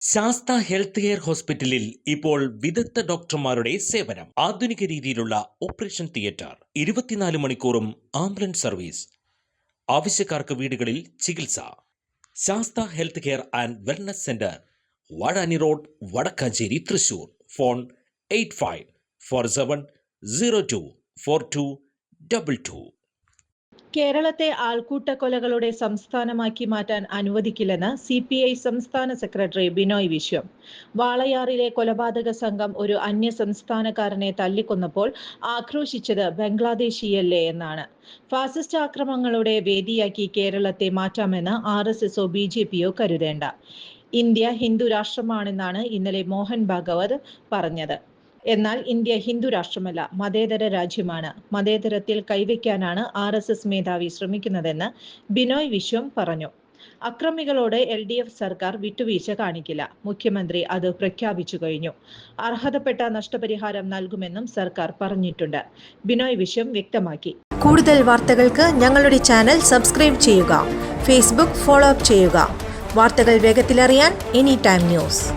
Sastha health care ഹോസ്പിറ്റലിൽ ഇപ്പോൾ വിദഗ്ധ ഡോക്ടർമാരുടെ സേവനം. ആധുനിക രീതിയിലുള്ള ഓപ്പറേഷൻ തിയേറ്റർ, 24 മണിക്കൂറും ആംബുലൻസ് സർവീസ്. ആവശ്യക്കാർക്ക് വീടുകളിൽ ചികിത്സ. Sastha health care and wellness centre, Vazhani road, Vadakkanchery, Thrissur. Phone 8547024222. കേരളത്തെ ആൾക്കൂട്ടക്കൊലകളുടെ സംസ്ഥാനമാക്കി മാറ്റാൻ അനുവദിക്കില്ലെന്ന് CPI സംസ്ഥാന സെക്രട്ടറി ബിനോയ് വിശ്വം. വാളയാറിലെ കൊലപാതക സംഘം ഒരു അന്യ സംസ്ഥാനക്കാരനെ തല്ലിക്കൊന്നപ്പോൾ ആക്രോശിച്ചത് ബംഗ്ലാദേശിയല്ലേ എന്നാണ്. ഫാസിസ്റ്റ് ആക്രമണങ്ങളുടെ വേദിയാക്കി കേരളത്തെ മാറ്റാമെന്ന് RSSO BJPയോ കരുതേണ്ട. ഇന്ത്യ ഹിന്ദു രാഷ്ട്രമാണെന്നാണ് ഇന്നലെ മോഹൻ ഭാഗവത് പറഞ്ഞത്. എന്നാൽ ഇന്ത്യ ഹിന്ദു രാഷ്ട്രമല്ല, മതേതര രാജ്യമാണ്. മതേതരത്തിൽ കൈവയ്ക്കാനാണ് RSS മേധാവി ശ്രമിക്കുന്നതെന്ന് ബിനോയ് വിശ്വം പറഞ്ഞു. അക്രമികളോട് LDF സർക്കാർ വിട്ടുവീഴ്ച കാണിക്കില്ല. മുഖ്യമന്ത്രി അത് പ്രഖ്യാപിച്ചു കഴിഞ്ഞു. അർഹതപ്പെട്ട നഷ്ടപരിഹാരം നൽകുമെന്നും സർക്കാർ പറഞ്ഞിട്ടുണ്ട്. ബിനോയ് വിശ്വം വ്യക്തമാക്കി. കൂടുതൽ വാർത്തകൾക്ക് ഞങ്ങളുടെ ചാനൽ സബ്സ്ക്രൈബ് ചെയ്യുക. Facebook ഫോളോ അപ്പ് ചെയ്യുക. വാർത്തകൾ വേഗത്തിലറിയാൻ Anytime News.